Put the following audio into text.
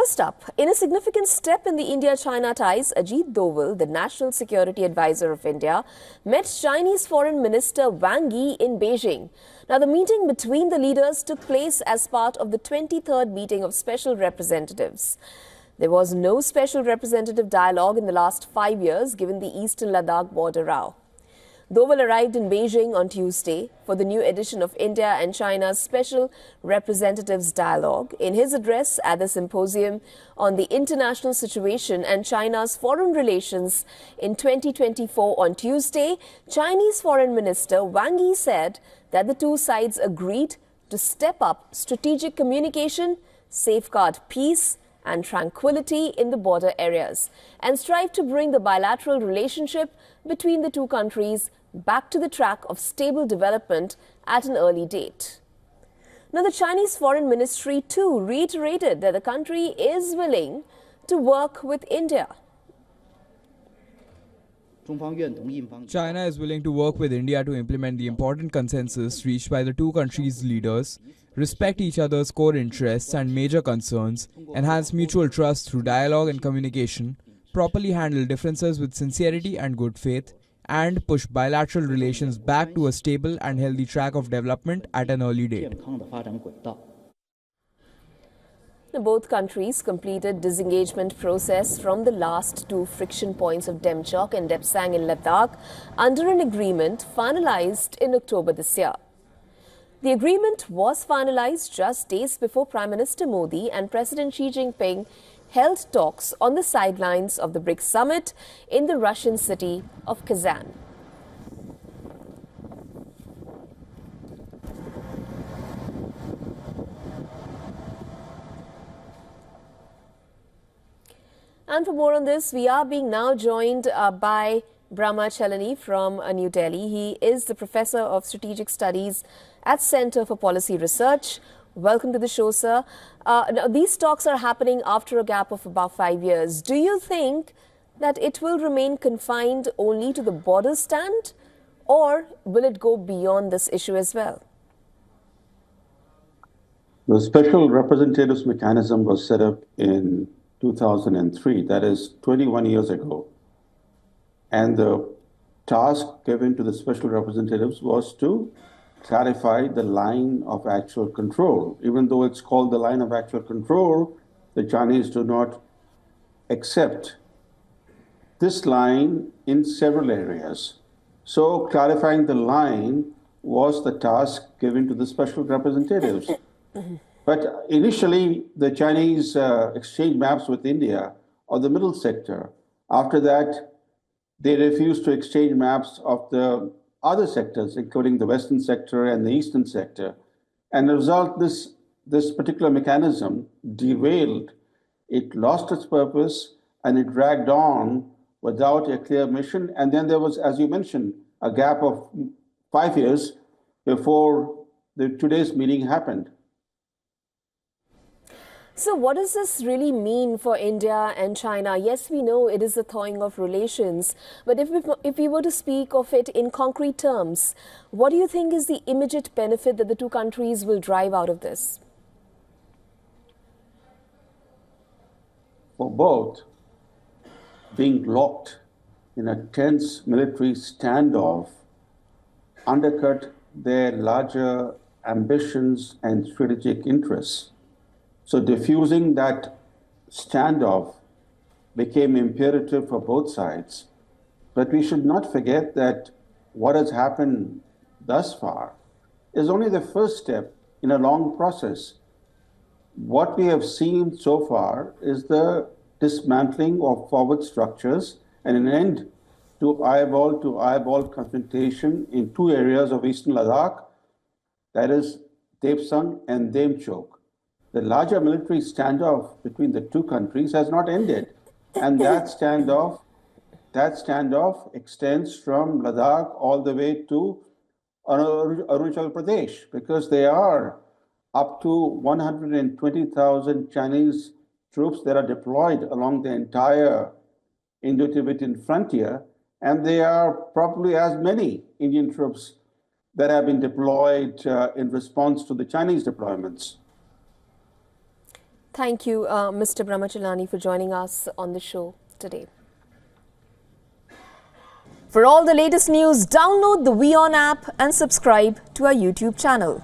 First up, in a significant step in the India-China ties, Ajit Doval, the National Security Advisor of India, met Chinese Foreign Minister Wang in Beijing. Now, the meeting between the leaders took place as part of the 23rd meeting of special representatives. There was no special representative dialogue in the last 5 years, given the Eastern Ladakh border row. Doval arrived in Beijing on Tuesday for the new edition of India and China's Special Representatives Dialogue. In his address at the symposium on the international situation and China's foreign relations in 2024 on Tuesday, Chinese Foreign Minister Wang Yi said that the two sides agreed to step up strategic communication, safeguard peace and tranquility in the border areas, and strive to bring the bilateral relationship between the two countries back to the track of stable development at an early date. Now, the Chinese Foreign Ministry too reiterated that the country is willing to work with India. China is willing to work with India to implement the important consensus reached by the two countries' leaders, respect each other's core interests and major concerns, enhance mutual trust through dialogue and communication, properly handle differences with sincerity and good faith, and push bilateral relations back to a stable and healthy track of development at an early date. Both countries completed disengagement process from the last two friction points of Demchok and Depsang in Ladakh under an agreement finalized in October this year. The agreement was finalized just days before Prime Minister Modi and President Xi Jinping held talks on the sidelines of the BRICS summit in the Russian city of Kazan. And for more on this, we are being now joined by Brahma Chalani from New Delhi. He is the Professor of Strategic Studies at Center for Policy Research. Welcome to the show, sir. Now, these talks are happening after a gap of about 5 years. Do you think that it will remain confined only to the border stand, or will it go beyond this issue as well? The special representatives mechanism was set up in 2003, that is 21 years ago. And the task given to the special representatives was to clarify the line of actual control. Even though it's called the line of actual control, the Chinese do not accept this line in several areas. So clarifying the line was the task given to the special representatives. But initially, the Chinese exchanged maps with India of the middle sector. After that, they refused to exchange maps of the other sectors, including the western sector and the eastern sector. And as a result, this particular mechanism derailed. It lost its purpose and it dragged on without a clear mission. And then there was, as you mentioned, a gap of 5 years before today's meeting happened. So what does this really mean for India and China? Yes, we know it is the thawing of relations, but if we were to speak of it in concrete terms, what do you think is the immediate benefit that the two countries will drive out of this? For both, being locked in a tense military standoff undercut their larger ambitions and strategic interests. So diffusing that standoff became imperative for both sides. But we should not forget that what has happened thus far is only the first step in a long process. What we have seen so far is the dismantling of forward structures and an end to eyeball confrontation in two areas of Eastern Ladakh, that is Depsang and Demchok. The larger military standoff between the two countries has not ended. And that standoff extends from Ladakh all the way to Arunachal Pradesh, because there are up to 120,000 Chinese troops that are deployed along the entire Indo-Tibetan frontier, and there are probably as many Indian troops that have been deployed in response to the Chinese deployments. Thank you, Mr. Brahmachalani, for joining us on the show today. For all the latest news, download the WION app and subscribe to our YouTube channel.